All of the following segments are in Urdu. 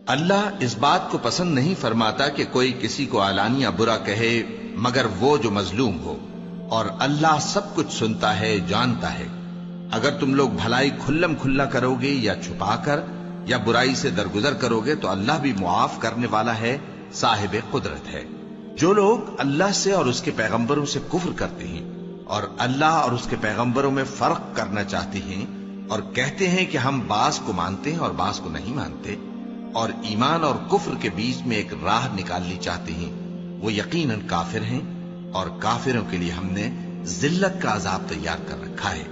اللہ اس بات کو پسند نہیں فرماتا کہ کوئی کسی کو علانیہ برا کہے مگر وہ جو مظلوم ہو، اور اللہ سب کچھ سنتا ہے، جانتا ہے۔ اگر تم لوگ بھلائی کھلم کھلا کرو گے یا چھپا کر یا برائی سے درگزر کرو گے تو اللہ بھی معاف کرنے والا ہے، صاحب قدرت ہے۔ جو لوگ اللہ سے اور اس کے پیغمبروں سے کفر کرتے ہیں اور اللہ اور اس کے پیغمبروں میں فرق کرنا چاہتے ہیں اور کہتے ہیں کہ ہم بعض کو مانتے ہیں اور بعض کو نہیں مانتے، اور ایمان اور کفر کے بیچ میں ایک راہ نکالنی چاہتے ہیں، وہ یقیناً کافر ہیں، اور کافروں کے لیے ہم نے ذلت کا عذاب تیار کر رکھا ہے۔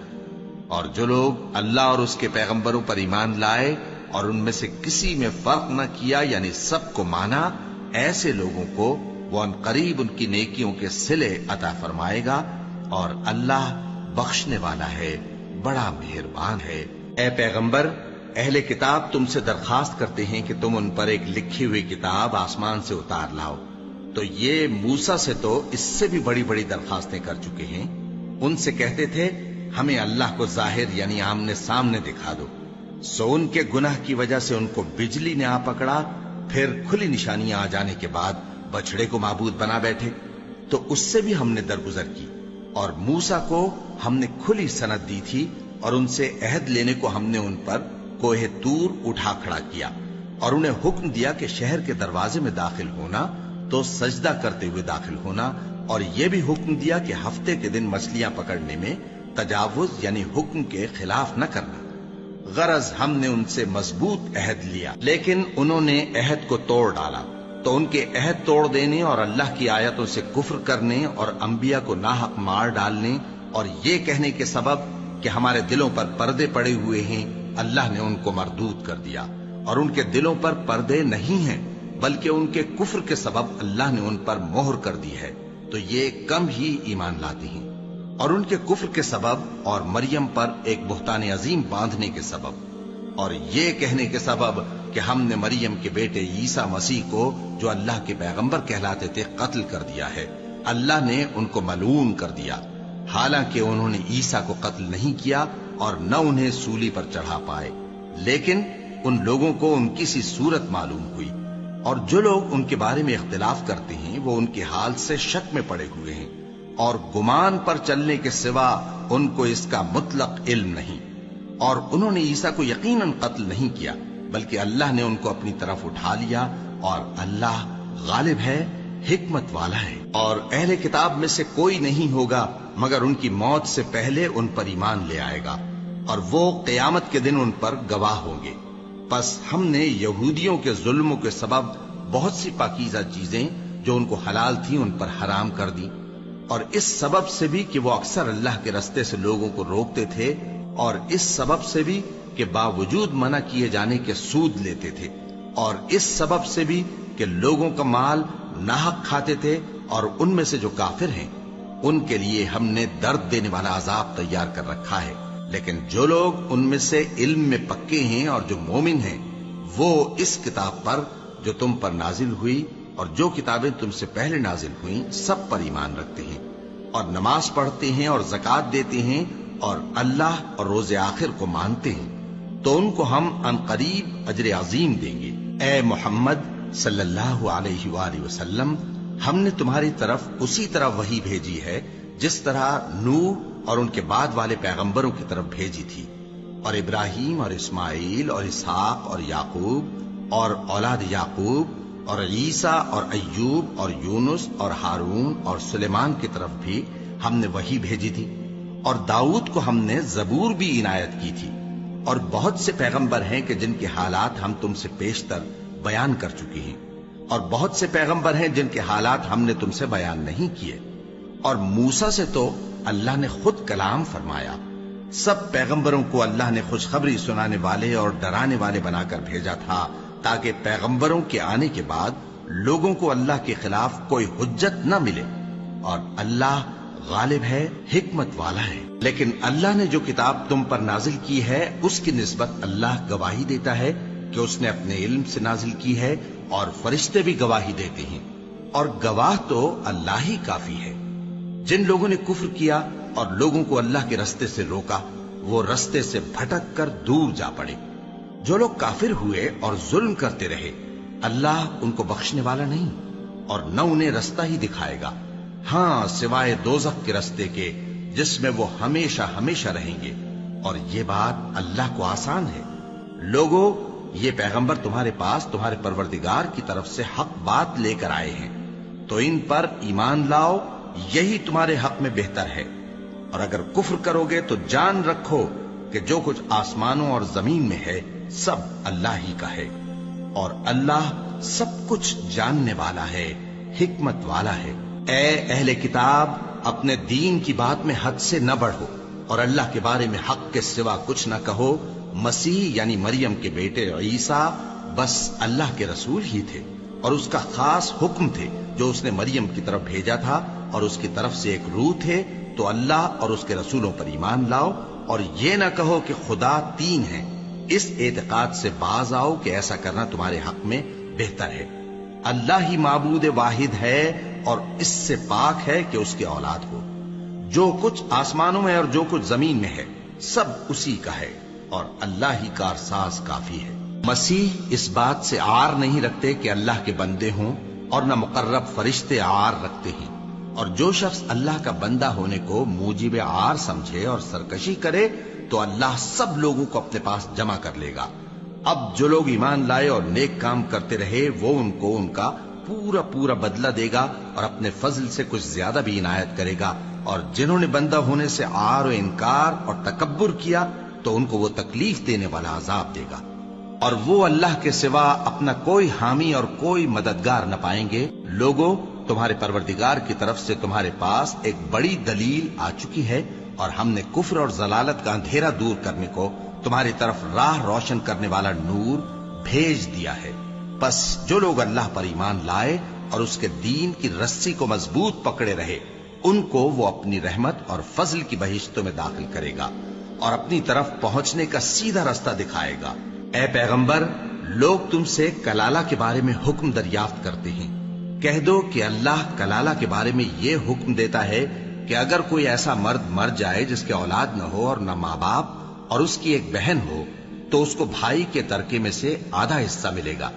اور جو لوگ اللہ اور اس کے پیغمبروں پر ایمان لائے اور ان میں سے کسی میں فرق نہ کیا، یعنی سب کو مانا، ایسے لوگوں کو وہ ان قریب ان کی نیکیوں کے صلے عطا فرمائے گا، اور اللہ بخشنے والا ہے، بڑا مہربان ہے۔ اے پیغمبر، اہل کتاب تم سے درخواست کرتے ہیں کہ تم ان پر ایک لکھی ہوئی کتاب آسمان سے اتار لاؤ، تو یہ موسیٰ سے تو اس سے بھی بڑی بڑی درخواستیں کر چکے ہیں۔ ان سے کہتے تھے ہمیں اللہ کو ظاہر یعنی آمنے سامنے دکھا دو، سو ان کے گناہ کی وجہ سے ان کو بجلی نے آ پکڑا، پھر کھلی نشانیاں آ جانے کے بعد بچڑے کو معبود بنا بیٹھے، تو اس سے بھی ہم نے درگزر کی۔ اور موسیٰ کو ہم نے کھلی سند دی تھی، اور ان سے عہد لینے کو ہم نے ان پر کوہ طور اٹھا کھڑا کیا، اور انہیں حکم دیا کہ شہر کے دروازے میں داخل ہونا تو سجدہ کرتے ہوئے داخل ہونا، اور یہ بھی حکم دیا کہ ہفتے کے دن مچھلیاں پکڑنے میں تجاوز یعنی حکم کے خلاف نہ کرنا۔ غرض ہم نے ان سے مضبوط عہد لیا، لیکن انہوں نے عہد کو توڑ ڈالا، تو ان کے عہد توڑ دینے اور اللہ کی آیتوں سے کفر کرنے اور انبیاء کو ناحق مار ڈالنے اور یہ کہنے کے سبب کہ ہمارے دلوں پر پردے پڑے ہوئے ہیں، اللہ نے ان کو مردود کر دیا۔ اور ان کے دلوں پر پردے نہیں ہیں، بلکہ ان کے کفر کے سبب اللہ نے ان پر مہر کر دی ہے، تو یہ کم ہی ایمان لاتے ہیں۔ اور ان کے کفر کے سبب اور مریم پر ایک بہتان عظیم باندھنے کے سبب اور یہ کہنے کے سبب کہ ہم نے مریم کے بیٹے عیسیٰ مسیح کو جو اللہ کے پیغمبر کہلاتے تھے قتل کر دیا ہے، اللہ نے ان کو ملعون کر دیا، حالانکہ انہوں نے عیسیٰ کو قتل نہیں کیا اور نہ انہیں سولی پر چڑھا پائے، لیکن ان لوگوں کو ان کی سی صورت معلوم ہوئی۔ اور جو لوگ ان کے بارے میں اختلاف کرتے ہیں وہ ان کے حال سے شک میں پڑے ہوئے ہیں، اور گمان پر چلنے کے سوا ان کو اس کا مطلق علم نہیں۔ اور انہوں نے عیسیٰ کو یقیناً قتل نہیں کیا، بلکہ اللہ نے ان کو اپنی طرف اٹھا لیا، اور اللہ غالب ہے، حکمت والا ہے۔ اور اہل کتاب میں سے کوئی نہیں ہوگا مگر ان کی موت سے پہلے ان پر ایمان لے آئے گا، اور وہ قیامت کے دن ان پر گواہ ہوں گے۔ پس ہم نے یہودیوں کے ظلموں کے سبب بہت سی پاکیزہ چیزیں جو ان کو حلال تھیں ان پر حرام کر دی، اور اس سبب سے بھی کہ وہ اکثر اللہ کے رستے سے لوگوں کو روکتے تھے، اور اس سبب سے بھی کہ باوجود منع کیے جانے کے سود لیتے تھے، اور اس سبب سے بھی کہ لوگوں کا مال ناحق کھاتے تھے، اور ان میں سے جو کافر ہیں ان کے لیے ہم نے درد دینے والا عذاب تیار کر رکھا ہے۔ لیکن جو لوگ ان میں سے علم میں پکے ہیں اور جو مومن ہیں وہ اس کتاب پر جو تم پر نازل ہوئی اور جو کتابیں تم سے پہلے نازل ہوئیں سب پر ایمان رکھتے ہیں، اور نماز پڑھتے ہیں اور زکوٰۃ دیتے ہیں اور اللہ اور روز آخر کو مانتے ہیں، تو ان کو ہم عنقریب اجر عظیم دیں گے۔ اے محمد صلی اللہ علیہ وآلہ وسلم، ہم نے تمہاری طرف اسی طرح وحی بھیجی ہے جس طرح نوح اور ان کے بعد والے پیغمبروں کی طرف بھیجی تھی، اور ابراہیم اور اسماعیل اور اسحاق اور یعقوب اور اولاد یعقوب اور عیسیٰ اور ایوب اور یونس اور ہارون اور سلیمان کی طرف بھی ہم نے وحی بھیجی تھی، اور داؤد کو ہم نے زبور بھی عنایت کی تھی، اور بہت سے پیغمبر ہیں کہ جن کے حالات ہم تم سے پیشتر بیان کر چکے ہیں، اور بہت سے پیغمبر ہیں جن کے حالات ہم نے تم سے بیان نہیں کیے، اور موسیٰ سے تو اللہ نے خود کلام فرمایا۔ سب پیغمبروں کو اللہ نے خوشخبری سنانے والے اور ڈرانے والے بنا کر بھیجا تھا، تاکہ پیغمبروں کے آنے کے بعد لوگوں کو اللہ کے خلاف کوئی حجت نہ ملے، اور اللہ غالب ہے، حکمت والا ہے۔ لیکن اللہ نے جو کتاب تم پر نازل کی ہے اس کی نسبت اللہ گواہی دیتا ہے کہ اس نے اپنے علم سے نازل کی ہے، اور فرشتے بھی گواہی دیتے ہیں، اور گواہ تو اللہ ہی کافی ہے۔ جن لوگوں نے کفر کیا اور لوگوں کو اللہ کے رستے سے روکا وہ رستے سے بھٹک کر دور جا پڑے۔ جو لوگ کافر ہوئے اور ظلم کرتے رہے اللہ ان کو بخشنے والا نہیں اور نہ انہیں رستہ ہی دکھائے گا، ہاں سوائے دوزخ کے رستے کے جس میں وہ ہمیشہ ہمیشہ رہیں گے، اور یہ بات اللہ کو آسان ہے۔ لوگو، یہ پیغمبر تمہارے پاس تمہارے پروردگار کی طرف سے حق بات لے کر آئے ہیں، تو ان پر ایمان لاؤ، یہی تمہارے حق میں بہتر ہے، اور اگر کفر کرو گے تو جان رکھو کہ جو کچھ آسمانوں اور زمین میں ہے سب اللہ ہی کا ہے، اور اللہ سب کچھ جاننے والا ہے، حکمت والا ہے۔ اے اہل کتاب، اپنے دین کی بات میں حد سے نہ بڑھو اور اللہ کے بارے میں حق کے سوا کچھ نہ کہو۔ مسیح یعنی مریم کے بیٹے عیسیٰ بس اللہ کے رسول ہی تھے اور اس کا خاص حکم تھے جو اس نے مریم کی طرف بھیجا تھا، اور اس کی طرف سے ایک روح تھے۔ تو اللہ اور اس کے رسولوں پر ایمان لاؤ اور یہ نہ کہو کہ خدا تین ہیں، اس اعتقاد سے باز آؤ کہ ایسا کرنا تمہارے حق میں بہتر ہے۔ اللہ ہی معبود واحد ہے اور اس سے پاک ہے کہ اس کی اولاد ہو۔ جو کچھ آسمانوں میں اور جو کچھ زمین میں ہے سب اسی کا ہے، اور اللہ ہی کارساز کافی ہے۔ مسیح اس بات سے عار نہیں رکھتے کہ اللہ کے بندے ہوں، اور نہ مقرب فرشتے عار رکھتے ہیں، اور جو شخص اللہ کا بندہ ہونے کو موجب عار سمجھے اور سرکشی کرے تو اللہ سب لوگوں کو اپنے پاس جمع کر لے گا۔ اب جو لوگ ایمان لائے اور نیک کام کرتے رہے وہ ان کو ان کا پورا پورا بدلہ دے گا اور اپنے فضل سے کچھ زیادہ بھی عنایت کرے گا، اور جنہوں نے بندہ ہونے سے عار و انکار اور تکبر کیا تو ان کو وہ تکلیف دینے والا عذاب دے گا، اور وہ اللہ کے سوا اپنا کوئی حامی اور کوئی مددگار نہ پائیں گے۔ لوگوں، تمہارے پروردگار کی طرف سے تمہارے پاس ایک بڑی دلیل آ چکی ہے، اور ہم نے کفر اور ضلالت کا اندھیرا دور کرنے کو تمہاری طرف راہ روشن کرنے والا نور بھیج دیا ہے۔ پس جو لوگ اللہ پر ایمان لائے اور اس کے دین کی رسی کو مضبوط پکڑے رہے ان کو وہ اپنی رحمت اور فضل کی بہشتوں میں داخل کرے گا اور اپنی طرف پہنچنے کا سیدھا راستہ دکھائے گا۔ اے پیغمبر، لوگ تم سے کلالہ کے بارے میں حکم دریافت کرتے ہیں، کہہ دو کہ اللہ کلالہ کے بارے میں یہ حکم دیتا ہے کہ اگر کوئی ایسا مرد مر جائے جس کے اولاد نہ ہو اور نہ ماں باپ اور اس کی ایک بہن ہو تو اس کو بھائی کے ترکے میں سے آدھا حصہ ملے گا،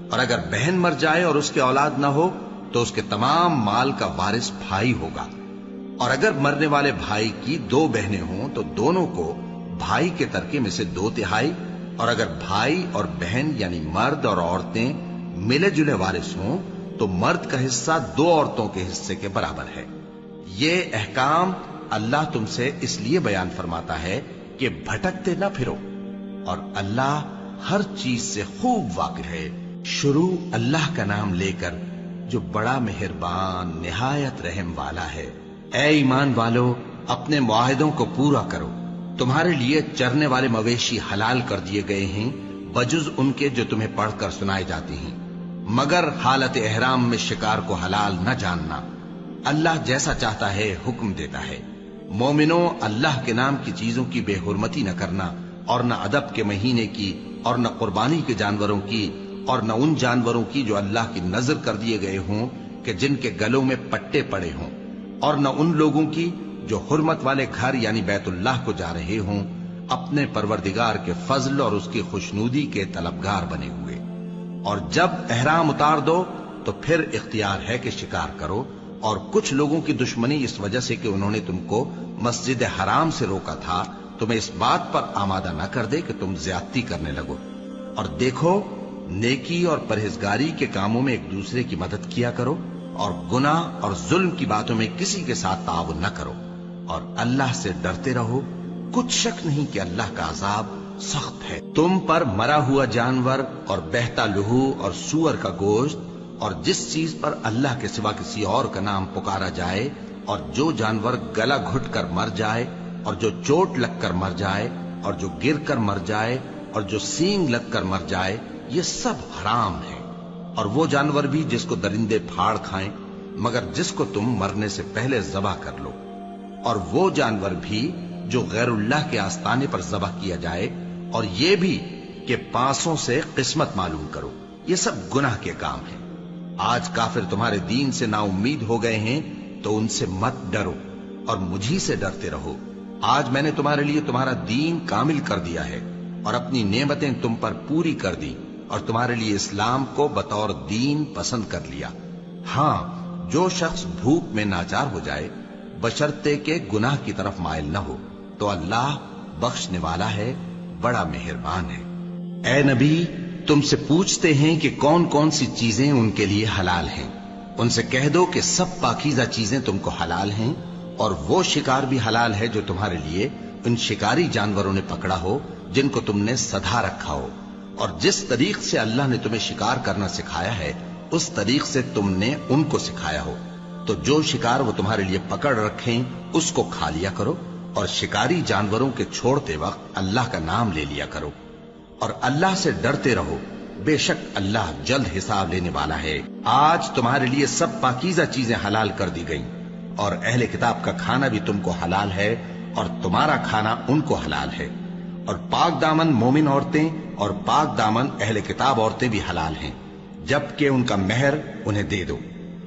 اور اگر بہن مر جائے اور اس کے اولاد نہ ہو تو اس کے تمام مال کا وارث بھائی ہوگا، اور اگر مرنے والے بھائی کی دو بہنیں ہوں تو دونوں کو بھائی کے ترکے میں سے 2/3، اور اگر بھائی اور بہن یعنی مرد اور عورتیں ملے جلے وارث ہوں تو مرد کا حصہ 2 عورتوں کے حصے کے برابر ہے۔ یہ احکام اللہ تم سے اس لیے بیان فرماتا ہے کہ بھٹکتے نہ پھرو، اور اللہ ہر چیز سے خوب واقف ہے۔ شروع اللہ کا نام لے کر جو بڑا مہربان نہایت رحم والا ہے۔ اے ایمان والو، اپنے معاہدوں کو پورا کرو۔ تمہارے لیے چرنے والے مویشی حلال کر دیے گئے ہیں بجز ان کے جو تمہیں پڑھ کر سنائے جاتے ہیں، مگر حالت احرام میں شکار کو حلال نہ جاننا۔ اللہ جیسا چاہتا ہے حکم دیتا ہے۔ مومنوں، اللہ کے نام کی چیزوں کی بے حرمتی نہ کرنا، اور نہ ادب کے مہینے کی، اور نہ قربانی کے جانوروں کی، اور نہ ان جانوروں کی جو اللہ کی نذر کر دیے گئے ہوں کہ جن کے گلوں میں پٹے پڑے ہوں، اور نہ ان لوگوں کی جو حرمت والے گھر یعنی بیت اللہ کو جا رہے ہوں اپنے پروردگار کے فضل اور اس کی خوشنودی کے طلبگار بنے ہوئے۔ اور جب احرام اتار دو تو پھر اختیار ہے کہ شکار کرو، اور کچھ لوگوں کی دشمنی اس وجہ سے کہ انہوں نے تم کو مسجد حرام سے روکا تھا تمہیں اس بات پر آمادہ نہ کر دے کہ تم زیادتی کرنے لگو۔ اور دیکھو، نیکی اور پرہیزگاری کے کاموں میں ایک دوسرے کی مدد کیا کرو، اور گناہ اور ظلم کی باتوں میں کسی کے ساتھ تعاون نہ کرو، اور اللہ سے ڈرتے رہو۔ کچھ شک نہیں کہ اللہ کا عذاب سخت ہے۔ تم پر مرا ہوا جانور اور بہتا لہو اور سور کا گوشت اور جس چیز پر اللہ کے سوا کسی اور کا نام پکارا جائے، اور جو جانور گلا گھٹ کر مر جائے، اور جو چوٹ لگ کر مر جائے، اور جو گر کر مر جائے، اور جو سینگ لگ کر مر جائے، یہ سب حرام ہے۔ اور وہ جانور بھی جس کو درندے پھاڑ کھائیں، مگر جس کو تم مرنے سے پہلے ذبح کر لو، اور وہ جانور بھی جو غیر اللہ کے آستانے پر ذبح کیا جائے، اور یہ بھی کہ پانسوں سے قسمت معلوم کرو، یہ سب گناہ کے کام ہیں۔ آج کافر تمہارے دین سے نا امید ہو گئے ہیں تو ان سے مت ڈرو اور مجھی سے ڈرتے رہو۔ آج میں نے تمہارے لیے تمہارا دین کامل کر دیا ہے، اور اپنی نعمتیں تم پر پوری کر دی اور تمہارے لیے اسلام کو بطور دین پسند کر لیا۔ ہاں، جو شخص بھوک میں ناچار ہو جائے بشرطے کہ گناہ کی طرف مائل نہ ہو تو اللہ بخشنے والا ہے، بڑا مہربان ہے۔ اے نبی، تم سے پوچھتے ہیں کہ کون کون سی چیزیں ان کے لیے حلال ہیں۔ ان سے کہہ دو کہ سب پاکیزہ چیزیں تم کو حلال ہیں، اور وہ شکار بھی حلال ہے جو تمہارے لیے ان شکاری جانوروں نے پکڑا ہو جن کو تم نے سدھا رکھا ہو، اور جس طریق سے اللہ نے تمہیں شکار کرنا سکھایا ہے اس طریق سے تم نے ان کو سکھایا ہو۔ تو جو شکار وہ تمہارے لیے پکڑ رکھیں اس کو کھا لیا کرو، اور شکاری جانوروں کے چھوڑتے وقت اللہ کا نام لے لیا کرو، اور اللہ سے ڈرتے رہو، بے شک اللہ جلد حساب لینے والا ہے۔ آج تمہارے لیے سب پاکیزہ چیزیں حلال کر دی گئیں، اور اہل کتاب کا کھانا بھی تم کو حلال ہے اور تمہارا کھانا ان کو حلال ہے، اور پاک دامن مومن عورتیں اور پاک دامن اہل کتاب عورتیں بھی حلال ہیں، جبکہ ان کا مہر انہیں دے دو،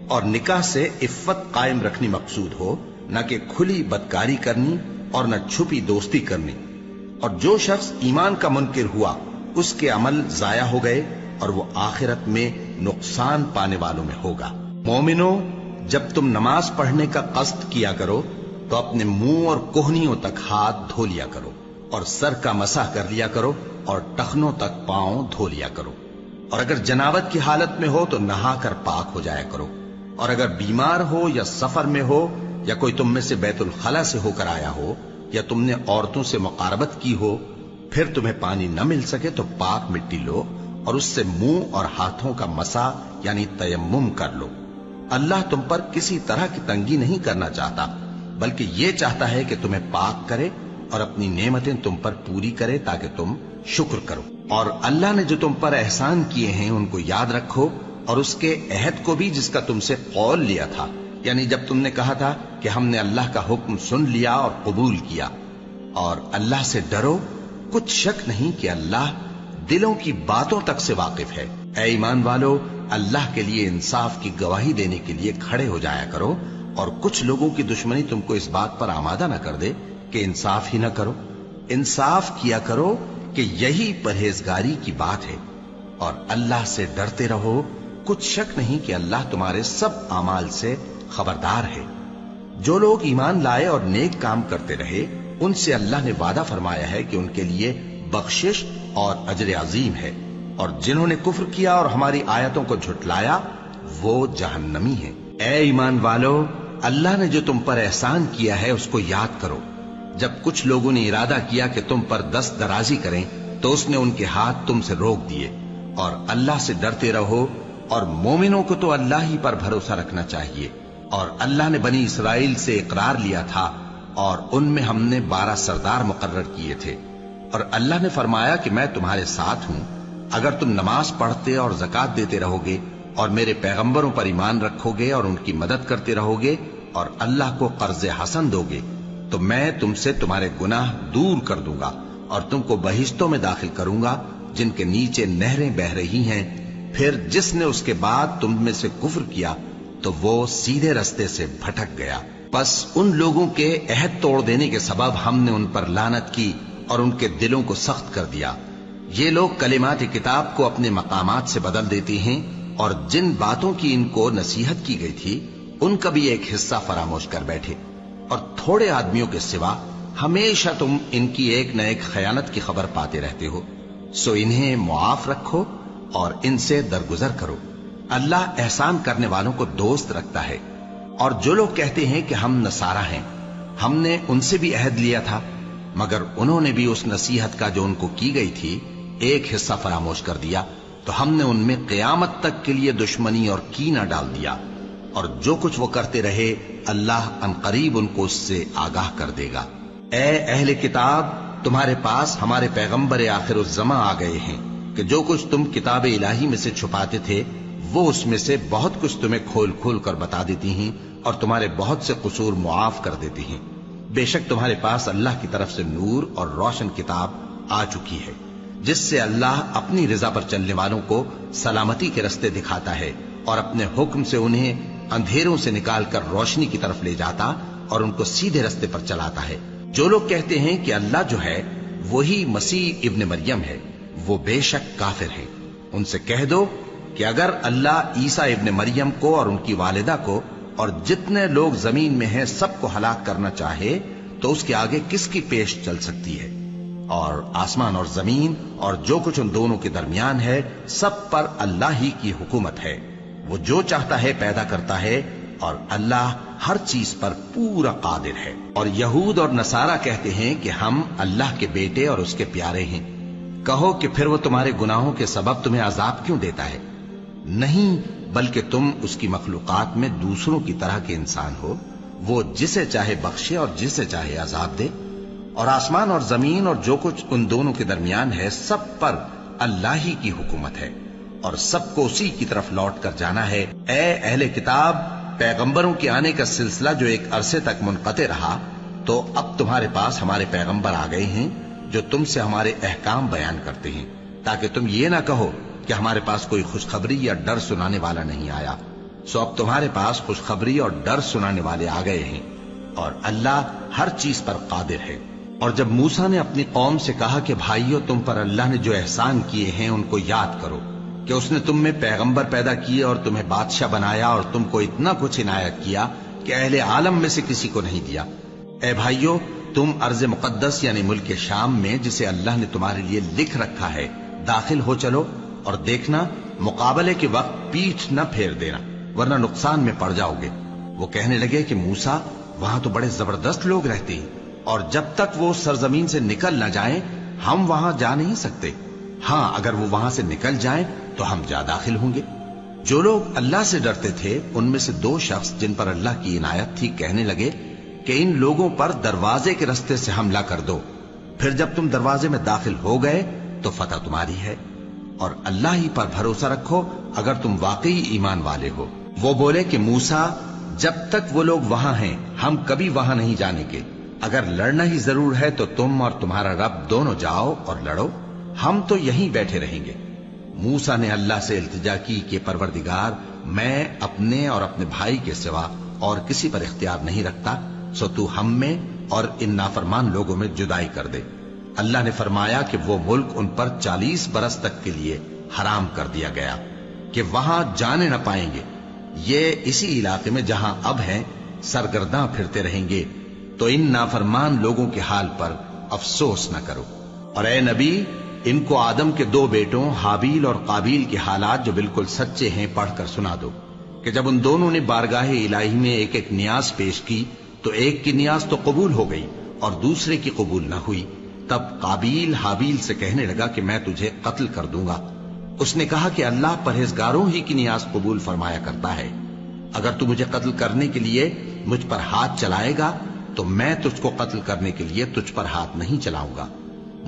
اور نکاح سے عفت قائم رکھنی مقصود ہو، نہ کہ کھلی بدکاری کرنی اور نہ چھپی دوستی کرنی۔ اور جو شخص ایمان کا منکر ہوا اس کے عمل ضائع ہو گئے اور وہ آخرت میں نقصان پانے والوں میں ہوگا۔ مومنوں، جب تم نماز پڑھنے کا قصد کیا کرو تو اپنے منہ اور کوہنیوں تک ہاتھ دھو لیا کرو، اور سر کا مسح کر لیا کرو، اور ٹخنوں تک پاؤں دھو لیا کرو، اور اگر جنابت کی حالت میں ہو تو نہا کر پاک ہو جایا کرو، اور اگر بیمار ہو یا سفر میں ہو یا کوئی تم میں سے بیت الخلا سے ہو کر آیا ہو یا تم نے عورتوں سے مقاربت کی ہو، پھر تمہیں پانی نہ مل سکے تو پاک مٹی لو اور اس سے منہ اور ہاتھوں کا مسح یعنی تیمم کر لو۔ اللہ تم پر کسی طرح کی تنگی نہیں کرنا چاہتا، بلکہ یہ چاہتا ہے کہ تمہیں پاک کرے اور اپنی نعمتیں تم پر پوری کرے تاکہ تم شکر کرو۔ اور اللہ نے جو تم پر احسان کیے ہیں ان کو یاد رکھو، اور اس کے عہد کو بھی جس کا تم سے قول لیا تھا، یعنی جب تم نے کہا تھا کہ ہم نے اللہ کا حکم سن لیا اور قبول کیا۔ اور اللہ سے ڈرو، کچھ شک نہیں کہ اللہ دلوں کی باتوں تک سے واقف ہے۔ اے ایمان والو، اللہ کے لیے انصاف کی گواہی دینے کے لیے کھڑے ہو جایا کرو، اور کچھ لوگوں کی دشمنی تم کو اس بات پر آمادہ نہ کر دے کہ انصاف ہی نہ کرو۔ انصاف کیا کرو کہ یہی پرہیزگاری کی بات ہے، اور اللہ سے ڈرتے رہو، کچھ شک نہیں کہ اللہ تمہارے سب اعمال سے خبردار ہے۔ جو لوگ ایمان لائے اور نیک کام کرتے رہے ان سے اللہ نے وعدہ فرمایا ہے کہ ان کے لیے بخشش اور اجر عظیم ہے، اور جنہوں نے کفر کیا اور ہماری آیتوں کو جھٹلایا وہ جہنمی ہیں۔ اے ایمان والو، اللہ نے جو تم پر احسان کیا ہے اس کو یاد کرو۔ جب کچھ لوگوں نے ارادہ کیا کہ تم پر دست درازی کریں تو اس نے ان کے ہاتھ تم سے روک دیے، اور اللہ سے ڈرتے رہو، اور مومنوں کو تو اللہ ہی پر بھروسہ رکھنا چاہیے۔ اور اللہ نے بنی اسرائیل سے اقرار لیا تھا، اور ان میں ہم نے 12 سردار مقرر کیے تھے، اور اللہ نے فرمایا کہ میں تمہارے ساتھ ہوں، اگر تم نماز پڑھتے اور زکوٰۃ دیتے رہو گے اور میرے پیغمبروں پر ایمان رکھو گے اور ان کی مدد کرتے رہو گے اور اللہ کو قرض حسن دو گے تو میں تم سے تمہارے گناہ دور کر دوں گا اور تم کو بہشتوں میں داخل کروں گا جن کے نیچے نہریں بہ رہی ہیں۔ پھر جس نے اس کے بعد تم میں سے کفر کیا تو وہ سیدھے رستے سے بھٹک گیا۔ پس ان لوگوں کے عہد توڑ دینے کے سبب ہم نے ان پر لعنت کی اور ان کے دلوں کو سخت کر دیا۔ یہ لوگ کلمات کتاب کو اپنے مقامات سے بدل دیتے ہیں، اور جن باتوں کی ان کو نصیحت کی گئی تھی ان کا بھی ایک حصہ فراموش کر بیٹھے، اور تھوڑے آدمیوں کے سوا ہمیشہ تم ان کی ایک نہ ایک خیانت کی خبر پاتے رہتے ہو، سو انہیں معاف رکھو اور ان سے درگزر کرو۔ اللہ احسان کرنے والوں کو دوست رکھتا ہے۔ اور جو لوگ کہتے ہیں کہ ہم نصارہ ہیں، ہم نے ان سے بھی عہد لیا تھا، مگر انہوں نے بھی اس نصیحت کا جو ان کو کی گئی تھی ایک حصہ فراموش کر دیا، تو ہم نے ان میں قیامت تک کے لیے دشمنی اور کینہ ڈال دیا، اور جو کچھ وہ کرتے رہے اللہ عنقریب ان کو اس سے آگاہ کر دے گا۔ اے اہل کتاب، تمہارے پاس ہمارے پیغمبر آخر الزماں آ گئے ہیں کہ جو کچھ تم کتاب الہی میں سے چھپاتے تھے وہ اس میں سے بہت کچھ تمہیں کھول کھول کر بتا دیتی ہیں اور تمہارے بہت سے قصور معاف کر دیتی ہیں۔ بے شک تمہارے پاس اللہ کی طرف سے نور اور روشن کتاب آ چکی ہے، جس سے اللہ اپنی رضا پر چلنے والوں کو سلامتی کے رستے دکھاتا ہے اور اپنے حکم سے انہیں اندھیروں سے نکال کر روشنی کی طرف لے جاتا اور ان کو سیدھے رستے پر چلاتا ہے۔ جو لوگ کہتے ہیں کہ اللہ جو ہے وہی مسیح ابن مریم ہے، وہ بے شک کافر ہیں۔ ان سے کہہ دو کہ اگر اللہ عیسیٰ ابن مریم کو اور ان کی والدہ کو اور جتنے لوگ زمین میں ہیں سب کو ہلاک کرنا چاہے تو اس کے آگے کس کی پیش چل سکتی ہے؟ اور آسمان اور زمین اور جو کچھ ان دونوں کے درمیان ہے سب پر اللہ ہی کی حکومت ہے۔ وہ جو چاہتا ہے پیدا کرتا ہے، اور اللہ ہر چیز پر پورا قادر ہے۔ اور یہود اور نصارہ کہتے ہیں کہ ہم اللہ کے بیٹے اور اس کے پیارے ہیں۔ کہو کہ پھر وہ تمہارے گناہوں کے سبب تمہیں عذاب کیوں دیتا ہے؟ نہیں، بلکہ تم اس کی مخلوقات میں دوسروں کی طرح کے انسان ہو، وہ جسے چاہے بخشے اور جسے چاہے عذاب دے۔ اور آسمان اور زمین اور جو کچھ ان دونوں کے درمیان ہے سب پر اللہ ہی کی حکومت ہے، اور سب کو اسی کی طرف لوٹ کر جانا ہے۔ اے اہل کتاب، پیغمبروں کے آنے کا سلسلہ جو ایک عرصے تک منقطع رہا، تو اب تمہارے پاس ہمارے پیغمبر آ گئے ہیں جو تم سے ہمارے احکام بیان کرتے ہیں، تاکہ تم یہ نہ کہو کہ ہمارے پاس کوئی خوشخبری یا ڈر سنانے والا نہیں آیا۔ سو اب تمہارے پاس خوشخبری اور ڈر سنانے والے آ گئے ہیں، اور اللہ ہر چیز پر قادر ہے۔ اور جب موسیٰ نے اپنی قوم سے کہا کہ بھائیو، تم پر اللہ نے جو احسان کیے ہیں ان کو یاد کرو، کہ اس نے تم میں پیغمبر پیدا کیے اور تمہیں بادشاہ بنایا اور تم کو اتنا کچھ عنایت کیا کہ اہل عالم میں سے کسی کو نہیں دیا۔ اے بھائیو، تم ارض مقدس یعنی ملک شام میں، جسے اللہ نے تمہارے لیے لکھ رکھا ہے، داخل ہو چلو، اور دیکھنا مقابلے کے وقت پیٹھ نہ پھیر دینا، ورنہ نقصان میں پڑ جاؤ گے۔ وہ کہنے لگے کہ موسیٰ، وہاں تو بڑے زبردست لوگ رہتے ہیں، اور جب تک وہ سرزمین سے نکل نہ جائیں ہم وہاں جا نہیں سکتے۔ ہاں، اگر وہ وہاں سے نکل جائیں تو ہم جا داخل ہوں گے۔ جو لوگ اللہ سے ڈرتے تھے ان میں سے 2 شخص جن پر اللہ کی عنایت تھی کہنے لگے کہ ان لوگوں پر دروازے کے رستے سے حملہ کر دو، پھر جب تم دروازے میں داخل ہو گئے تو فتح تمہاری ہے، اور اللہ ہی پر بھروسہ رکھو اگر تم واقعی ایمان والے ہو۔ وہ بولے کہ موسیٰ، جب تک وہ لوگ وہاں ہیں ہم کبھی وہاں نہیں جانے کے، اگر لڑنا ہی ضرور ہے تو تم اور تمہارا رب دونوں جاؤ اور لڑو، ہم تو یہیں بیٹھے رہیں گے۔ موسیٰ نے اللہ سے التجا کی کہ پروردگار، میں اپنے اور اپنے بھائی کے سوا اور کسی پر اختیار نہیں رکھتا، سو تو ہم میں اور ان نافرمان لوگوں میں جدائی کر دے۔ اللہ نے فرمایا کہ وہ ملک ان پر 40 برس تک کے لیے حرام کر دیا گیا کہ وہاں جانے نہ پائیں گے۔ یہ اسی علاقے میں جہاں اب ہیں سرگرداں پھرتے رہیں گے، تو ان نافرمان لوگوں کے حال پر افسوس نہ کرو۔ اور اے نبی، ان کو آدم کے 2 بیٹوں حابیل اور قابیل کے حالات جو بالکل سچے ہیں پڑھ کر سنا دو، کہ جب ان دونوں نے بارگاہ الہی میں ایک ایک نیاز پیش کی تو ایک کی نیاز تو قبول ہو گئی اور دوسرے کی قبول نہ ہوئی۔ تب قابیل حابیل سے کہنے لگا کہ میں تجھے قتل کر دوں گا۔ اس نے کہا کہ اللہ پرہیزگاروں ہی کی نیاز قبول فرمایا کرتا ہے، اگر تو مجھے قتل کرنے کے لیے مجھ پر ہاتھ چلائے گا تو میں تجھ کو قتل کرنے کے لیے تجھ پر ہاتھ نہیں چلاؤں گا۔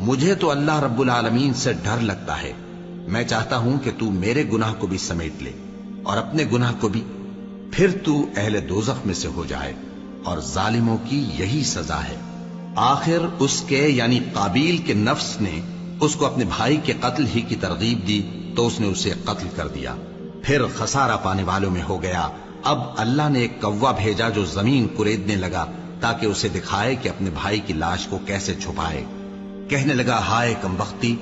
مجھے تو اللہ رب العالمین سے ڈر لگتا ہے، میں چاہتا ہوں کہ تو میرے گناہ کو بھی سمیٹ لے اور اپنے گناہ کو بھی، پھر تو اہل دوزخ میں سے ہو جائے، اور ظالموں کی یہی سزا ہے۔ آخر اس کے یعنی قابیل کے نفس نے اس کو اپنے بھائی کے قتل ہی کی ترغیب دی تو اس نے اسے قتل کر دیا، پھر خسارہ پانے والوں میں ہو گیا۔ اب اللہ نے ایک کوا بھیجا جو زمین کریدنے لگا تاکہ اسے دکھائے کہ اپنے بھائی کی لاش کو کیسے چھپائے۔ کہنے لگا، ہائے کمبختی،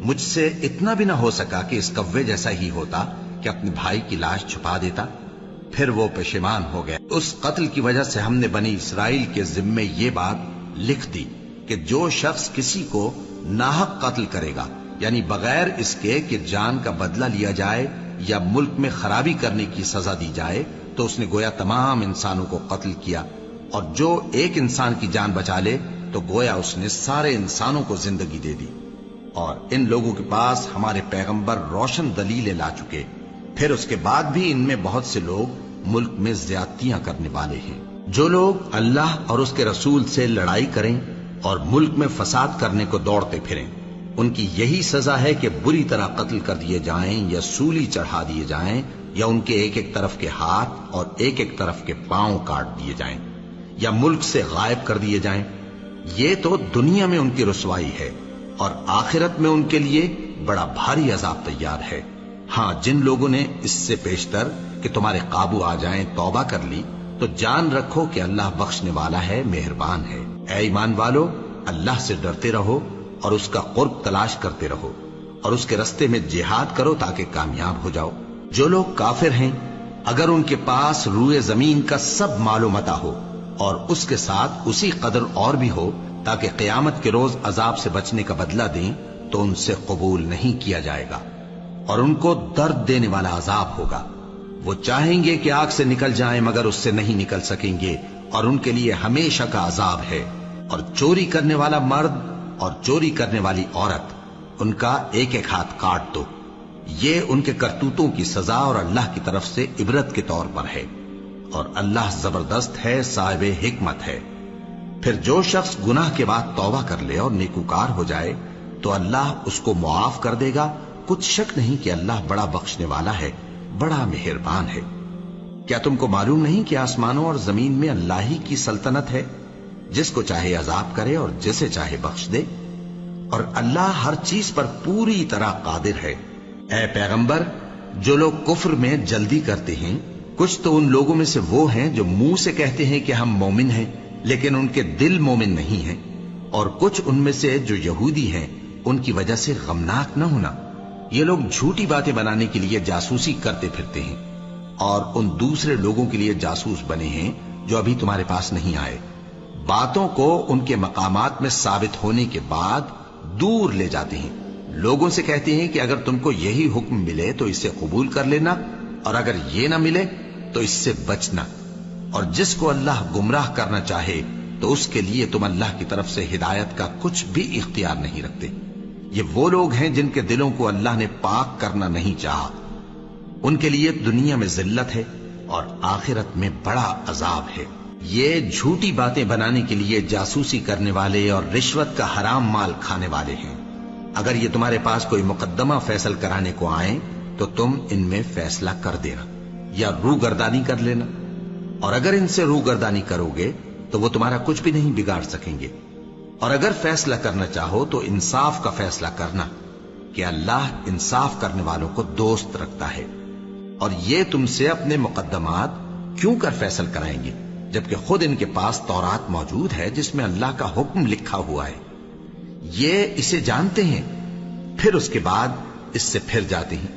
مجھ سے اتنا بھی نہ ہو سکا کہ اس کوے جیسا ہی ہوتا کہ اپنے بھائی کی لاش چھپا دیتا۔ پھر وہ پشیمان ہو گیا۔ اس قتل کی وجہ سے ہم نے بنی اسرائیل کے ذمے یہ بات لکھ دی کہ جو شخص کسی کو ناحق قتل کرے گا، یعنی بغیر اس کے کہ جان کا بدلہ لیا جائے یا ملک میں خرابی کرنے کی سزا دی جائے، تو اس نے گویا تمام انسانوں کو قتل کیا، اور جو ایک انسان کی جان بچا لے تو گویا اس نے سارے انسانوں کو زندگی دے دی۔ اور ان لوگوں کے پاس ہمارے پیغمبر روشن دلیلیں لا چکے، پھر اس کے بعد بھی ان میں بہت سے لوگ ملک میں زیادتیاں کرنے والے ہیں۔ جو لوگ اللہ اور اس کے رسول سے لڑائی کریں اور ملک میں فساد کرنے کو دوڑتے پھریں، ان کی یہی سزا ہے کہ بری طرح قتل کر دیے جائیں یا سولی چڑھا دیے جائیں، یا ان کے ایک ایک طرف کے ہاتھ اور ایک ایک طرف کے پاؤں کاٹ دیے جائیں، یا ملک سے غائب کر دیے جائیں۔ یہ تو دنیا میں ان کی رسوائی ہے، اور آخرت میں ان کے لیے بڑا بھاری عذاب تیار ہے۔ ہاں، جن لوگوں نے اس سے پیشتر کہ تمہارے قابو آ جائیں توبہ کر لی تو جان رکھو کہ اللہ بخشنے والا ہے، مہربان ہے۔ اے ایمان والو، اللہ سے ڈرتے رہو اور اس کا قرب تلاش کرتے رہو اور اس کے رستے میں جہاد کرو تاکہ کامیاب ہو جاؤ۔ جو لوگ کافر ہیں اگر ان کے پاس روئے زمین کا سب مال و متاع ہو اور اس کے ساتھ اسی قدر اور بھی ہو تاکہ قیامت کے روز عذاب سے بچنے کا بدلہ دیں تو ان سے قبول نہیں کیا جائے گا اور ان کو درد دینے والا عذاب ہوگا۔ وہ چاہیں گے کہ آگ سے نکل جائیں مگر اس سے نہیں نکل سکیں گے اور ان کے لیے ہمیشہ کا عذاب ہے۔ اور چوری کرنے والا مرد اور چوری کرنے والی عورت ان کا ایک ایک ہاتھ کاٹ دو، یہ ان کے کرتوتوں کی سزا اور اللہ کی طرف سے عبرت کے طور پر ہے، اور اللہ زبردست ہے، صاحب حکمت ہے۔ پھر جو شخص گناہ کے بعد توبہ کر لے اور نیکوکار ہو جائے تو اللہ اس کو معاف کر دے گا، کچھ شک نہیں کہ اللہ بڑا بخشنے والا ہے، بڑا مہربان ہے۔ کیا تم کو معلوم نہیں کہ آسمانوں اور زمین میں اللہ ہی کی سلطنت ہے، جس کو چاہے عذاب کرے اور جسے چاہے بخش دے، اور اللہ ہر چیز پر پوری طرح قادر ہے۔ اے پیغمبر، جو لوگ کفر میں جلدی کرتے ہیں کچھ تو ان لوگوں میں سے وہ ہیں جو منہ سے کہتے ہیں کہ ہم مومن ہیں لیکن ان کے دل مومن نہیں ہیں، اور کچھ ان میں سے جو یہودی ہیں ان کی وجہ سے غمناک نہ ہونا۔ یہ لوگ جھوٹی باتیں بنانے کے لیے جاسوسی کرتے پھرتے ہیں اور ان دوسرے لوگوں کے لیے جاسوس بنے ہیں جو ابھی تمہارے پاس نہیں آئے، باتوں کو ان کے مقامات میں ثابت ہونے کے بعد دور لے جاتے ہیں، لوگوں سے کہتے ہیں کہ اگر تم کو یہی حکم ملے تو اسے قبول کر لینا اور اگر یہ نہ ملے تو اس سے بچنا، اور جس کو اللہ گمراہ کرنا چاہے تو اس کے لیے تم اللہ کی طرف سے ہدایت کا کچھ بھی اختیار نہیں رکھتے۔ یہ وہ لوگ ہیں جن کے دلوں کو اللہ نے پاک کرنا نہیں چاہا، ان کے لیے دنیا میں ذلت ہے اور آخرت میں بڑا عذاب ہے۔ یہ جھوٹی باتیں بنانے کے لیے جاسوسی کرنے والے اور رشوت کا حرام مال کھانے والے ہیں۔ اگر یہ تمہارے پاس کوئی مقدمہ فیصل کرانے کو آئیں تو تم ان میں فیصلہ کر دینا یا روگردانی کر لینا، اور اگر ان سے روگردانی کرو گے تو وہ تمہارا کچھ بھی نہیں بگاڑ سکیں گے، اور اگر فیصلہ کرنا چاہو تو انصاف کا فیصلہ کرنا کہ اللہ انصاف کرنے والوں کو دوست رکھتا ہے۔ اور یہ تم سے اپنے مقدمات کیوں کر فیصل کرائیں گے جبکہ خود ان کے پاس تورات موجود ہے جس میں اللہ کا حکم لکھا ہوا ہے، یہ اسے جانتے ہیں پھر اس کے بعد اس سے پھر جاتے ہیں،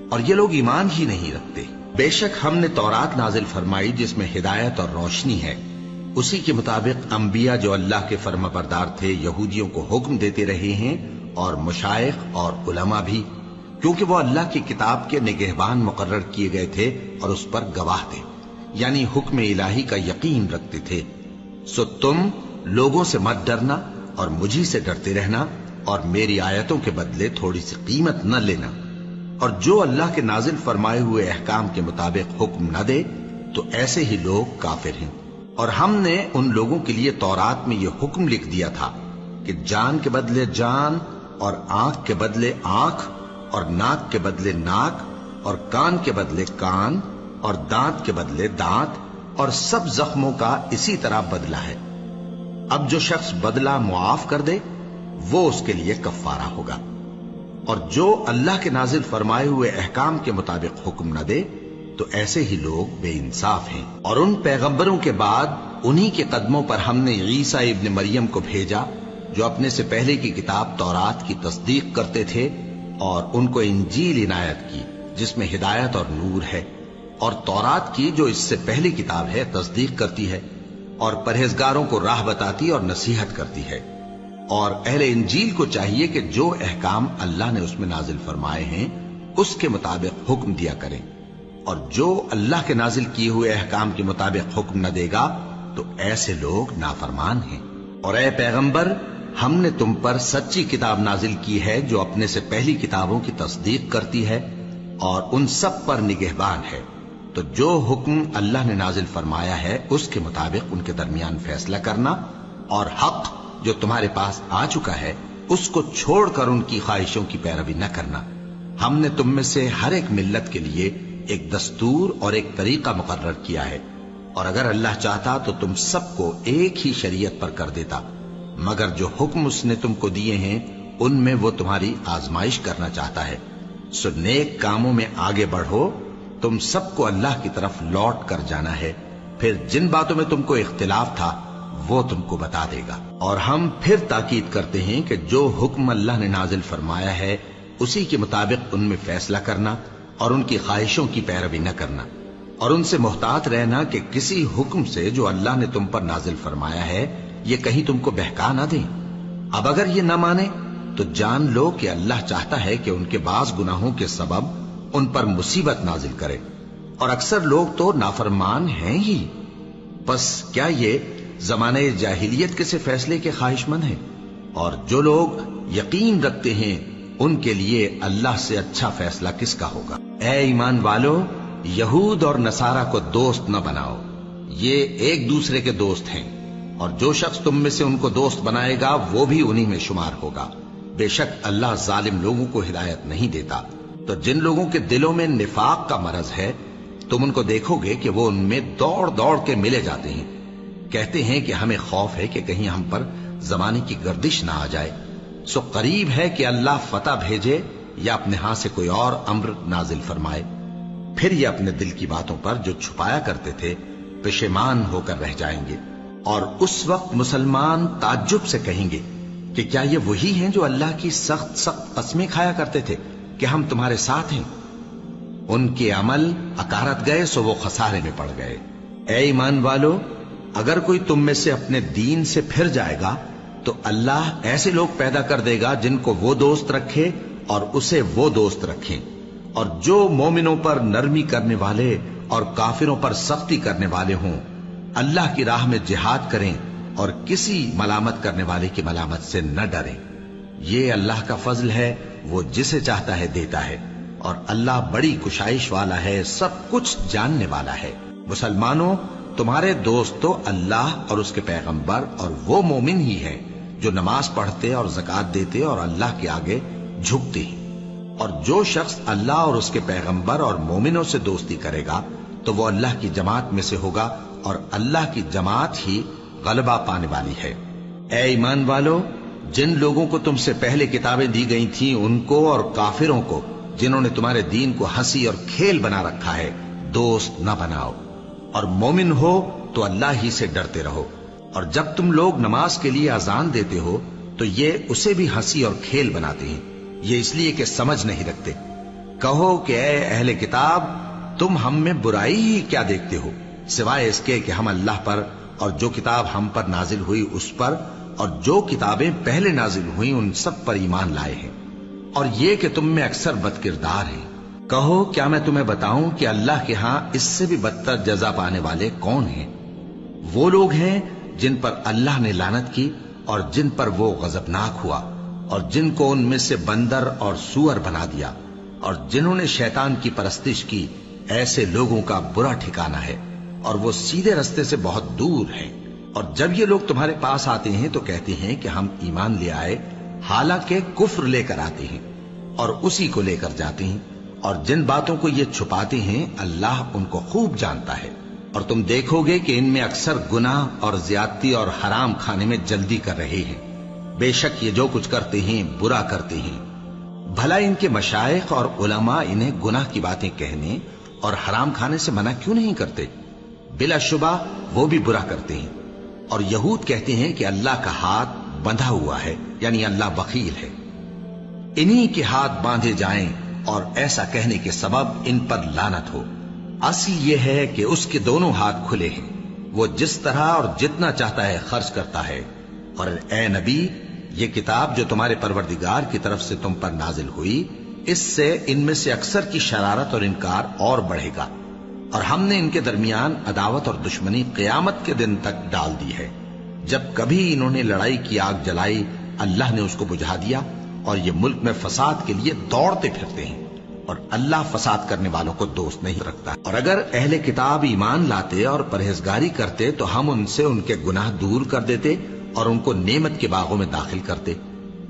اور یہ لوگ ایمان ہی نہیں رکھتے۔ بے شک ہم نے تورات نازل فرمائی جس میں ہدایت اور روشنی ہے، اسی کے مطابق انبیاء جو اللہ کے فرما بردار تھے یہودیوں کو حکم دیتے رہے ہیں، اور مشائخ اور علماء بھی، کیونکہ وہ اللہ کی کتاب کے نگہبان مقرر کیے گئے تھے اور اس پر گواہ تھے، یعنی حکم الہی کا یقین رکھتے تھے۔ سو تم لوگوں سے مت ڈرنا اور مجھی سے ڈرتے رہنا، اور میری آیتوں کے بدلے تھوڑی سی قیمت نہ لینا، اور جو اللہ کے نازل فرمائے ہوئے احکام کے مطابق حکم نہ دے تو ایسے ہی لوگ کافر ہیں۔ اور ہم نے ان لوگوں کے لیے تورات میں یہ حکم لکھ دیا تھا کہ جان کے بدلے جان، اور آنکھ کے بدلے آنکھ، اور ناک کے بدلے ناک، اور کان کے بدلے کان، اور دانت کے بدلے دانت، اور سب زخموں کا اسی طرح بدلہ ہے۔ اب جو شخص بدلہ معاف کر دے وہ اس کے لیے کفارہ ہوگا، اور جو اللہ کے نازل فرمائے ہوئے احکام کے مطابق حکم نہ دے تو ایسے ہی لوگ بے انصاف ہیں۔ اور ان پیغمبروں کے بعد انہی کے قدموں پر ہم نے عیسیٰ ابن مریم کو بھیجا جو اپنے سے پہلے کی کتاب تورات کی تصدیق کرتے تھے، اور ان کو انجیل عنایت کی جس میں ہدایت اور نور ہے، اور تورات کی جو اس سے پہلی کتاب ہے تصدیق کرتی ہے اور پرہیزگاروں کو راہ بتاتی اور نصیحت کرتی ہے۔ اور اہل انجیل کو چاہیے کہ جو احکام اللہ نے اس میں نازل فرمائے ہیں اس کے مطابق حکم دیا کریں، اور جو اللہ کے نازل کیے ہوئے احکام کے مطابق حکم نہ دے گا تو ایسے لوگ نافرمان ہیں۔ اور اے پیغمبر، ہم نے تم پر سچی کتاب نازل کی ہے جو اپنے سے پہلی کتابوں کی تصدیق کرتی ہے اور ان سب پر نگہبان ہے، تو جو حکم اللہ نے نازل فرمایا ہے اس کے مطابق ان کے درمیان فیصلہ کرنا، اور حق جو تمہارے پاس آ چکا ہے اس کو چھوڑ کر ان کی خواہشوں کی پیروی نہ کرنا۔ ہم نے تم میں سے ہر ایک ملت کے لیے ایک دستور اور ایک طریقہ مقرر کیا ہے، اور اگر اللہ چاہتا تو تم سب کو ایک ہی شریعت پر کر دیتا، مگر جو حکم اس نے تم کو دیے ہیں ان میں وہ تمہاری آزمائش کرنا چاہتا ہے۔ سو نیک کاموں میں آگے بڑھو، تم سب کو اللہ کی طرف لوٹ کر جانا ہے، پھر جن باتوں میں تم کو اختلاف تھا وہ تم کو بتا دے گا۔ اور ہم پھر تاکید کرتے ہیں کہ جو حکم اللہ نے نازل فرمایا ہے اسی کے مطابق ان میں فیصلہ کرنا اور ان کی خواہشوں کی پیروی نہ کرنا، اور ان سے محتاط رہنا کہ کسی حکم سے جو اللہ نے تم پر نازل فرمایا ہے یہ کہیں تم کو بہکا نہ دیں۔ اب اگر یہ نہ مانے تو جان لو کہ اللہ چاہتا ہے کہ ان کے بعض گناہوں کے سبب ان پر مصیبت نازل کرے، اور اکثر لوگ تو نافرمان ہیں ہی۔ پس کیا یہ زمانے جاہلیت کے سے فیصلے کے خواہش مند ہیں؟ اور جو لوگ یقین رکھتے ہیں ان کے لیے اللہ سے اچھا فیصلہ کس کا ہوگا؟ اے ایمان والو، یہود اور نصارہ کو دوست نہ بناؤ، یہ ایک دوسرے کے دوست ہیں، اور جو شخص تم میں سے ان کو دوست بنائے گا وہ بھی انہی میں شمار ہوگا۔ بے شک اللہ ظالم لوگوں کو ہدایت نہیں دیتا۔ تو جن لوگوں کے دلوں میں نفاق کا مرض ہے تم ان کو دیکھو گے کہ وہ ان میں دوڑ دوڑ کے ملے جاتے ہیں، کہتے ہیں کہ ہمیں خوف ہے کہ کہیں ہم پر زمانے کی گردش نہ آ جائے، سو قریب ہے کہ اللہ فتح بھیجے یا اپنے ہاں سے کوئی اور امر نازل فرمائے، پھر یہ اپنے دل کی باتوں پر جو چھپایا کرتے تھے پشیمان ہو کر رہ جائیں گے۔ اور اس وقت مسلمان تعجب سے کہیں گے کہ کیا یہ وہی ہیں جو اللہ کی سخت سخت قسمیں کھایا کرتے تھے کہ ہم تمہارے ساتھ ہیں؟ ان کے عمل اکارت گئے سو وہ خسارے میں پڑ گئے۔ اے ایمان والو، اگر کوئی تم میں سے اپنے دین سے پھر جائے گا تو اللہ ایسے لوگ پیدا کر دے گا جن کو وہ دوست رکھے اور اسے وہ دوست رکھیں، اور جو مومنوں پر نرمی کرنے والے اور کافروں پر سختی کرنے والے ہوں، اللہ کی راہ میں جہاد کریں اور کسی ملامت کرنے والے کی ملامت سے نہ ڈریں۔ یہ اللہ کا فضل ہے، وہ جسے چاہتا ہے دیتا ہے، اور اللہ بڑی کشائش والا ہے، سب کچھ جاننے والا ہے۔ مسلمانوں، تمہارے دوست تو اللہ اور اس کے پیغمبر اور وہ مومن ہی ہے جو نماز پڑھتے اور زکوٰۃ دیتے اور اللہ کے آگے جھکتے ہیں۔ اور جو شخص اللہ اور اس کے پیغمبر اور مومنوں سے دوستی کرے گا تو وہ اللہ کی جماعت میں سے ہوگا، اور اللہ کی جماعت ہی غلبہ پانے والی ہے۔ اے ایمان والو، جن لوگوں کو تم سے پہلے کتابیں دی گئی تھیں ان کو اور کافروں کو جنہوں نے تمہارے دین کو ہنسی اور کھیل بنا رکھا ہے دوست نہ بناؤ، اور مومن ہو تو اللہ ہی سے ڈرتے رہو۔ اور جب تم لوگ نماز کے لیے اذان دیتے ہو تو یہ اسے بھی ہنسی اور کھیل بناتے ہیں، یہ اس لیے کہ سمجھ نہیں رکھتے۔ کہو کہ اے اہل کتاب، تم ہم میں برائی ہی کیا دیکھتے ہو، سوائے اس کے کہ ہم اللہ پر اور جو کتاب ہم پر نازل ہوئی اس پر اور جو کتابیں پہلے نازل ہوئیں ان سب پر ایمان لائے ہیں، اور یہ کہ تم میں اکثر بد کردار ہیں۔ کہو کیا میں تمہیں بتاؤں کہ اللہ کے ہاں اس سے بھی بدتر جزا پانے والے کون ہیں؟ وہ لوگ ہیں جن پر اللہ نے لعنت کی اور جن پر وہ غضبناک ہوا، اور جن کو ان میں سے بندر اور سور بنا دیا، اور جنہوں نے شیطان کی پرستش کی، ایسے لوگوں کا برا ٹھکانہ ہے، اور وہ سیدھے رستے سے بہت دور ہیں۔ اور جب یہ لوگ تمہارے پاس آتے ہیں تو کہتے ہیں کہ ہم ایمان لے آئے، حالانکہ کفر لے کر آتے ہیں اور اسی کو لے کر جاتے ہیں، اور جن باتوں کو یہ چھپاتے ہیں اللہ ان کو خوب جانتا ہے۔ اور تم دیکھو گے کہ ان میں اکثر گناہ اور زیادتی اور حرام کھانے میں جلدی کر رہے ہیں، بے شک یہ جو کچھ کرتے ہیں برا کرتے ہیں۔ بھلا ان کے مشائخ اور علماء انہیں گناہ کی باتیں کہنے اور حرام کھانے سے منع کیوں نہیں کرتے؟ بلا شبہ وہ بھی برا کرتے ہیں۔ اور یہود کہتے ہیں کہ اللہ کا ہاتھ بندھا ہوا ہے، یعنی اللہ بخیل ہے، انہی کے ہاتھ باندھے جائیں، اور ایسا کہنے کے سبب ان پر لعنت ہو۔ اصل یہ ہے کہ اس کے دونوں ہاتھ کھلے ہیں، وہ جس طرح اور جتنا چاہتا ہے خرچ کرتا ہے۔ اور اے نبی، یہ کتاب جو تمہارے پروردگار کی طرف سے تم پر نازل ہوئی، اس سے ان میں سے اکثر کی شرارت اور انکار اور بڑھے گا، اور ہم نے ان کے درمیان عداوت اور دشمنی قیامت کے دن تک ڈال دی ہے۔ جب کبھی انہوں نے لڑائی کی آگ جلائی اللہ نے اس کو بجھا دیا، اور یہ ملک میں فساد کے لیے دوڑتے پھرتے ہیں، اور اللہ فساد کرنے والوں کو دوست نہیں رکھتا۔ اور اگر اہل کتاب ایمان لاتے اور پرہیزگاری کرتے تو ہم ان سے ان کے گناہ دور کر دیتے اور ان کو نعمت کے باغوں میں داخل کرتے۔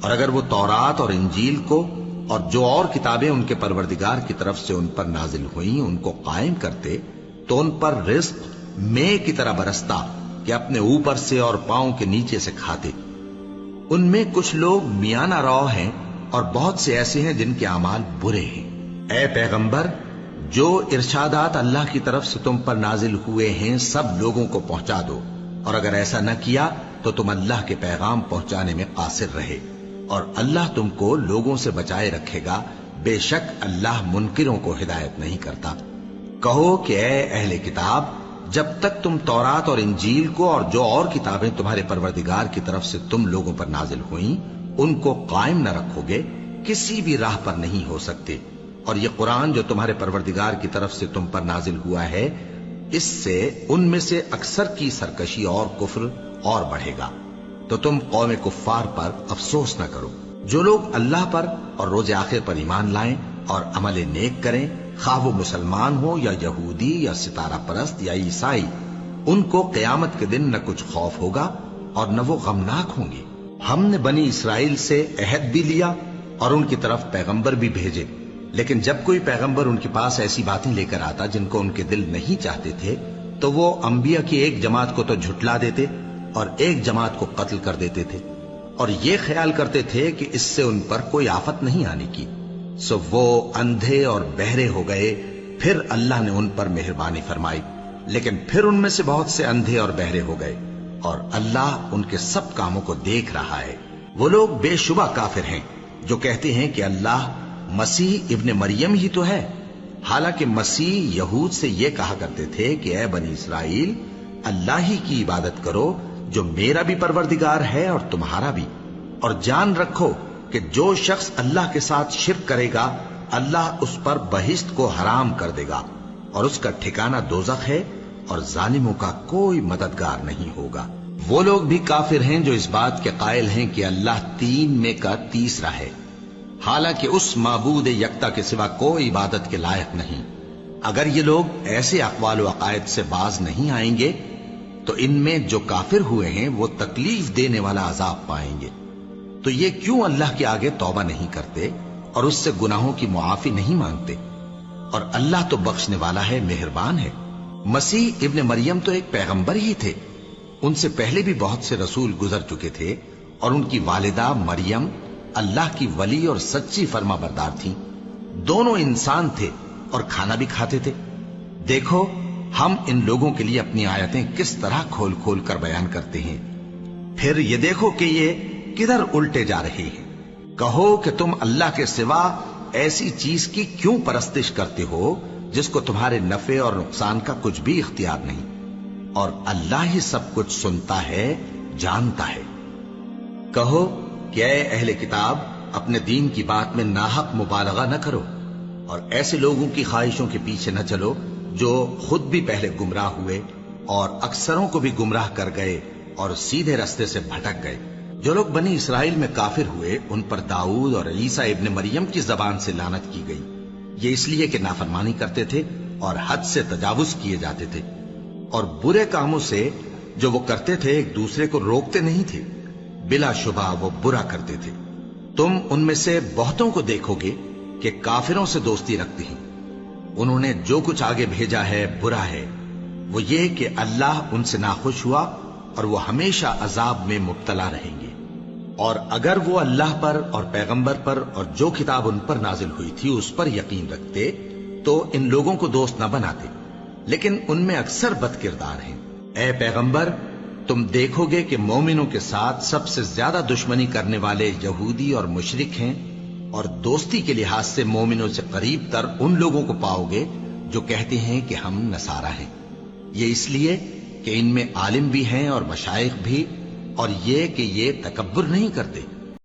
اور اگر وہ تورات اور انجیل کو اور جو اور کتابیں ان کے پروردگار کی طرف سے ان پر نازل ہوئیں ان کو قائم کرتے تو ان پر رزق مے کی طرح برستا کہ اپنے اوپر سے اور پاؤں کے نیچے سے کھاتے۔ ان میں کچھ لوگ میانہ رو ہیں اور بہت سے ایسے ہیں جن کے اعمال برے ہیں۔ اے پیغمبر، جو ارشادات اللہ کی طرف سے تم پر نازل ہوئے ہیں سب لوگوں کو پہنچا دو، اور اگر ایسا نہ کیا تو تم اللہ کے پیغام پہنچانے میں قاصر رہے، اور اللہ تم کو لوگوں سے بچائے رکھے گا، بے شک اللہ منکروں کو ہدایت نہیں کرتا۔ کہو کہ اے اہل کتاب، جب تک تم تورات اور انجیل کو اور جو اور کتابیں تمہارے پروردگار کی طرف سے تم لوگوں پر نازل ہوئیں ان کو قائم نہ رکھو گے، کسی بھی راہ پر نہیں ہو سکتے۔ اور یہ قرآن جو تمہارے پروردگار کی طرف سے تم پر نازل ہوا ہے، اس سے ان میں سے اکثر کی سرکشی اور کفر اور بڑھے گا، تو تم قوم کفار پر افسوس نہ کرو۔ جو لوگ اللہ پر اور روز آخر پر ایمان لائیں اور عمل نیک کریں، خواہ وہ مسلمان ہو یا یہودی یا ستارہ پرست یا عیسائی، ان کو قیامت کے دن نہ کچھ خوف ہوگا اور نہ وہ غمناک ہوں گے۔ ہم نے بنی اسرائیل سے عہد بھی لیا اور ان کی طرف پیغمبر بھی بھیجے، لیکن جب کوئی پیغمبر ان کے پاس ایسی باتیں لے کر آتا جن کو ان کے دل نہیں چاہتے تھے تو وہ انبیاء کی ایک جماعت کو تو جھٹلا دیتے اور ایک جماعت کو قتل کر دیتے تھے، اور یہ خیال کرتے تھے کہ اس سے ان پر کوئی آفت نہیں آنے کی، سو وہ اندھے اور بہرے ہو گئے۔ پھر اللہ نے ان پر مہربانی فرمائی، لیکن پھر ان میں سے بہت سے اندھے اور بہرے ہو گئے، اور اللہ ان کے سب کاموں کو دیکھ رہا ہے۔ وہ لوگ بے شبہ کافر ہیں جو کہتے ہیں کہ اللہ مسیح ابن مریم ہی تو ہے، حالانکہ مسیح یہود سے یہ کہا کرتے تھے کہ اے بنی اسرائیل، اللہ ہی کی عبادت کرو جو میرا بھی پروردگار ہے اور تمہارا بھی، اور جان رکھو کہ جو شخص اللہ کے ساتھ شرک کرے گا اللہ اس پر بہشت کو حرام کر دے گا، اور اس کا ٹھکانہ دوزخ ہے، اور ظالموں کا کوئی مددگار نہیں ہوگا۔ وہ لوگ بھی کافر ہیں جو اس بات کے قائل ہیں کہ اللہ تین میں کا تیسرا ہے، حالانکہ اس معبود یکتا کے سوا کوئی عبادت کے لائق نہیں۔ اگر یہ لوگ ایسے اقوال و عقائد سے باز نہیں آئیں گے تو ان میں جو کافر ہوئے ہیں وہ تکلیف دینے والا عذاب پائیں گے۔ تو یہ کیوں اللہ کے آگے توبہ نہیں کرتے اور اس سے گناہوں کی معافی نہیں مانگتے؟ اور اللہ تو بخشنے والا ہے، مہربان ہے۔ مسیح ابن مریم تو ایک پیغمبر ہی تھے، ان سے پہلے بھی بہت سے رسول گزر چکے تھے، اور ان کی والدہ مریم اللہ کی ولی اور سچی فرما بردار تھیں۔ دونوں انسان تھے اور کھانا بھی کھاتے تھے۔ دیکھو ہم ان لوگوں کے لیے اپنی آیتیں کس طرح کھول کھول کر بیان کرتے ہیں، پھر یہ دیکھو کہ یہ کدھر الٹے جا رہے ہیں۔ کہو کہ تم اللہ کے سوا ایسی چیز کی کیوں پرستش کرتے ہو جس کو تمہارے نفع اور نقصان کا کچھ بھی اختیار نہیں، اور اللہ ہی سب کچھ سنتا ہے، جانتا ہے۔ کہو کہ اے اہل کتاب، اپنے دین کی بات میں ناحق مبالغہ نہ کرو، اور ایسے لوگوں کی خواہشوں کے پیچھے نہ چلو جو خود بھی پہلے گمراہ ہوئے اور اکثروں کو بھی گمراہ کر گئے اور سیدھے رستے سے بھٹک گئے۔ جو لوگ بنی اسرائیل میں کافر ہوئے ان پر داؤد اور عیسیٰ ابن مریم کی زبان سے لعنت کی گئی، یہ اس لیے کہ نافرمانی کرتے تھے اور حد سے تجاوز کیے جاتے تھے، اور برے کاموں سے جو وہ کرتے تھے ایک دوسرے کو روکتے نہیں تھے، بلا شبہ وہ برا کرتے تھے۔ تم ان میں سے بہتوں کو دیکھو گے کہ کافروں سے دوستی رکھتے ہیں، انہوں نے جو کچھ آگے بھیجا ہے برا ہے، وہ یہ کہ اللہ ان سے ناخوش ہوا اور وہ ہمیشہ عذاب میں مبتلا رہیں گے۔ اور اگر وہ اللہ پر اور پیغمبر پر اور جو کتاب ان پر نازل ہوئی تھی اس پر یقین رکھتے تو ان لوگوں کو دوست نہ بناتے، لیکن ان میں اکثر بد کردار ہیں۔ اے پیغمبر، تم دیکھو گے کہ مومنوں کے ساتھ سب سے زیادہ دشمنی کرنے والے یہودی اور مشرک ہیں، اور دوستی کے لحاظ سے مومنوں سے قریب تر ان لوگوں کو پاؤ گے جو کہتے ہیں کہ ہم نصارہ ہیں۔ یہ اس لیے کہ ان میں عالم بھی ہیں اور مشائخ بھی، اور یہ کہ یہ تکبر نہیں کرتے۔